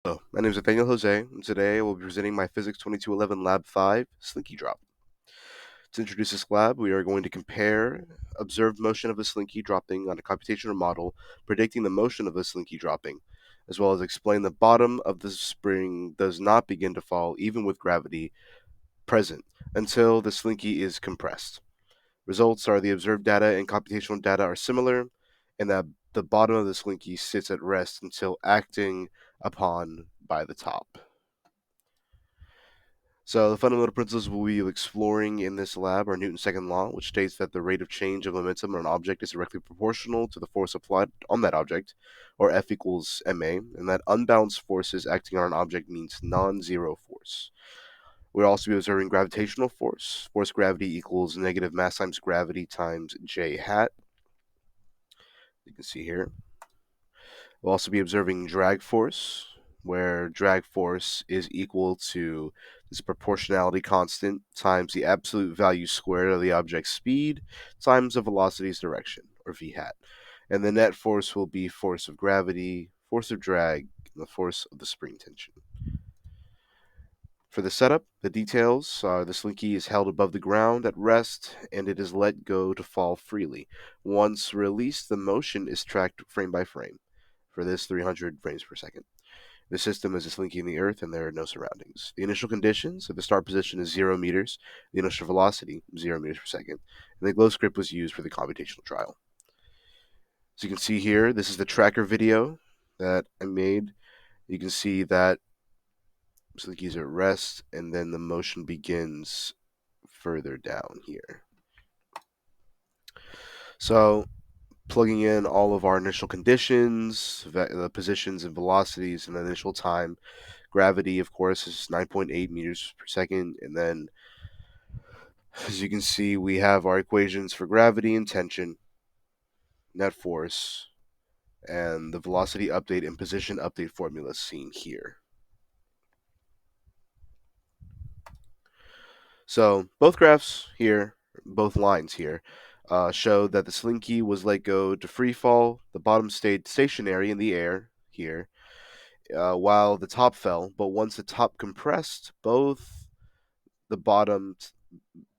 Hello, my name is Nathaniel Jose, and today I will be presenting my Physics 2211 Lab 5 Slinky Drop. To introduce this lab, we are going to compare observed motion of a slinky dropping on a computational model, predicting the motion of a slinky dropping, as well as explain the bottom of the spring does not begin to fall even with gravity present until the slinky is compressed. Results are the observed data and computational data are similar, and that the bottom of the slinky sits at rest until acting upon by the top. So the fundamental principles we'll be exploring in this lab are Newton's second law, which states that the rate of change of momentum on an object is directly proportional to the force applied on that object, or F equals ma, and that unbalanced forces acting on an object means non-zero force. We'll also be observing gravitational force. Force gravity equals negative mass times gravity times j hat. You can see here. We'll also be observing drag force, where drag force is equal to this proportionality constant times the absolute value squared of the object's speed times the velocity's direction, or v hat. And the net force will be force of gravity, force of drag, and the force of the spring tension. For the setup, the details are the slinky is held above the ground at rest and it is let go to fall freely. Once released, the motion is tracked frame by frame. For this, 300 frames per second. The system is a slinky in the earth and there are no surroundings. The initial conditions of the start position is 0 meters, the initial velocity, 0 meters per second, and the glow script was used for the computational trial. As you can see here, this is the tracker video that I made. You can see that slinky's at rest and then the motion begins further down here. So plugging in all of our initial conditions, the positions and velocities and the initial time. Gravity, of course, is 9.8 meters per second. And then, as you can see, we have our equations for gravity and tension, net force, and the velocity update and position update formulas seen here. So both graphs here, both lines here, show that the slinky was let go to free fall. The bottom stayed stationary in the air here, while the top fell. But once the top compressed, the bottom,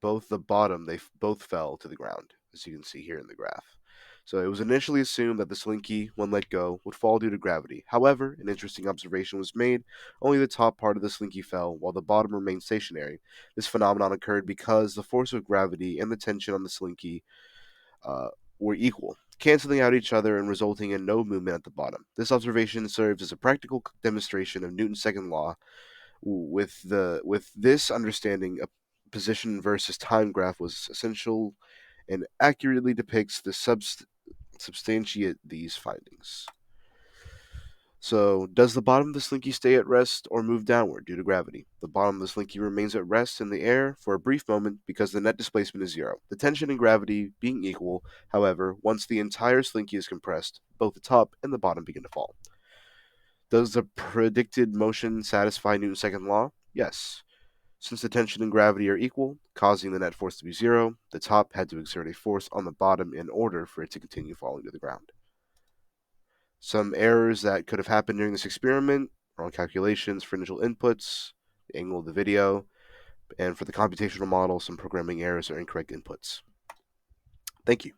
they both fell to the ground, as you can see here in the graph. So it was initially assumed that the slinky, when let go, would fall due to gravity. However, an interesting observation was made. Only the top part of the slinky fell, while the bottom remained stationary. This phenomenon occurred because the force of gravity and the tension on the slinky were equal, canceling out each other and resulting in no movement at the bottom. This observation serves as a practical demonstration of Newton's second law. With this understanding, a position versus time graph was essential and accurately depicts the substantiate these findings. So, does the bottom of the slinky stay at rest or move downward due to gravity? The bottom of the slinky remains at rest in the air for a brief moment because the net displacement is zero. The tension and gravity being equal, however, once the entire slinky is compressed, both the top and the bottom begin to fall. Does the predicted motion satisfy Newton's second law? Yes. Since the tension and gravity are equal, causing the net force to be zero, the top had to exert a force on the bottom in order for it to continue falling to the ground. Some errors that could have happened during this experiment: wrong calculations for initial inputs, the angle of the video, and for the computational model, some programming errors or incorrect inputs. Thank you.